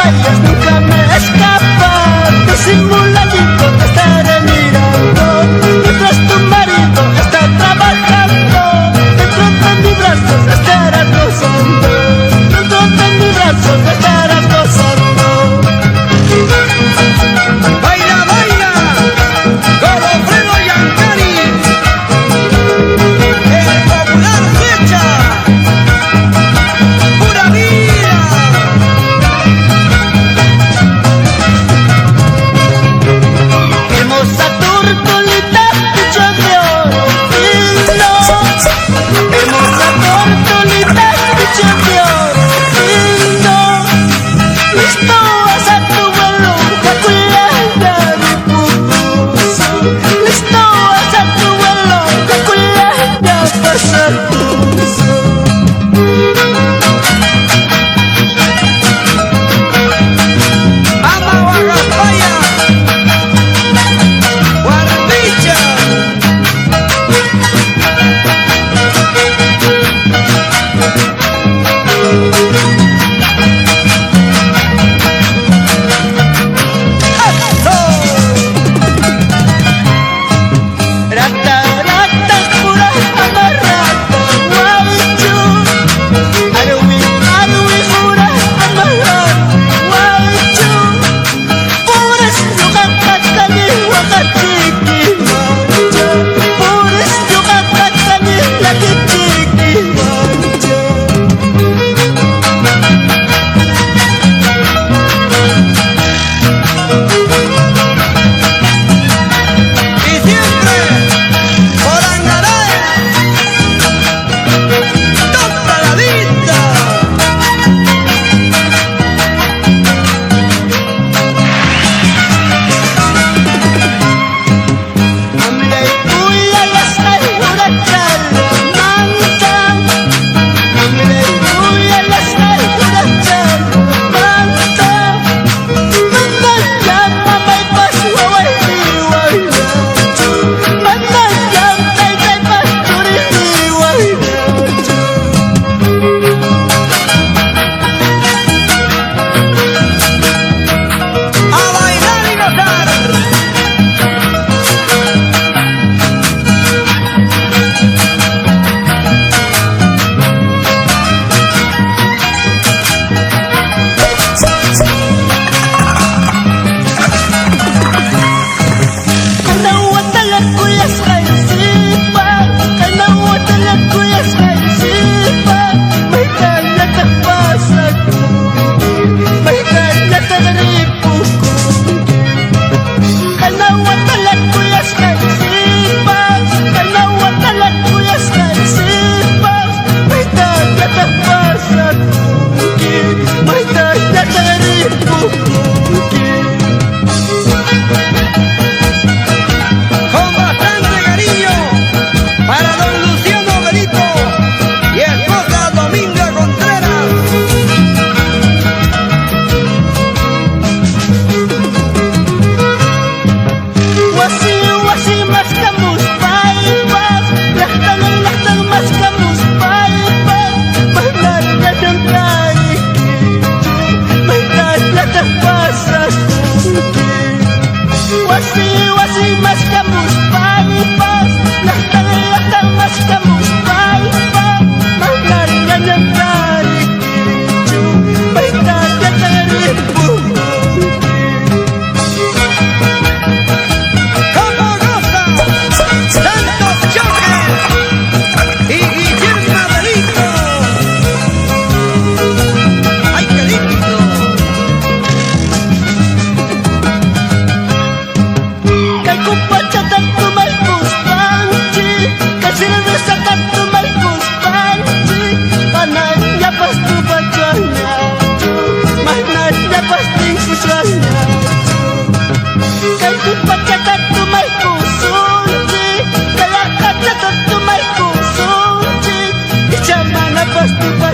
vayas, nunca me escapa. Disimuladito te estaré mirando, mientras tu marido está trabajando. Dentro de mis brazos estarás gozando, dentro de mis brazos estarás gozando. Baila, baila, Godofredo Yancani, el popular fecha, pura vida. Hermosa tortolita, pecho de oro fino. Hermosa tortolita, pecho de oro fino. Listo a hacer tu vuelo, caculada mi pupusa. Listo a hacer tu vuelo, caculada pasar pusa. Ama Guagapaya, Guardicha. Rata, rata, pura amarrata, guaychu. Arui, arui, pura amarrata, guaychu. Puras yucatacani, huacachiqui, mancha. Puras yucatacani, laquichiqui, mancha. Y siempre por Angaray, toda la vida. Amlay kuya lasay hurachala manta. Amlay kuya lasay hurachala manta. Manayam mamay paswaway liway nacho. Manayam tay pasturi liway nacho. A bailar y gozar. Kanawatala kuya skaysipa, kanawatala kuya skaysipa. May kalatang pasag may kalatang ripuko. Kanawatala kuya skaysipa, kanawatala kuya skaysipa. May kalatang pasag may kalatang ripuko. Con bastante cariño para don Luciano Benito y esposa Dominga Contreras. Wasi mas kamus paipas, lahtang mas kamus paipas. Mahal na ng taiki, mahal na ng pasas. Wasi mas kamus paipas, lahtang mas kamus paipas. Mahal na ng taiki, mahal na ng ribu. ¿Cómo goza? Santos Choques y Guillermo Benito. ¡Ay, qué lindo! Kay kumpatsa tanto may puspanchi, kasi nasa tanto may puspanchi. Panay niya pasto ba dyan niya? Manay niya pasting kusanya. Kay kumpatsa tanto may pusunchi, kaya katsa tanto may pusunchi. Isya man na pasto ba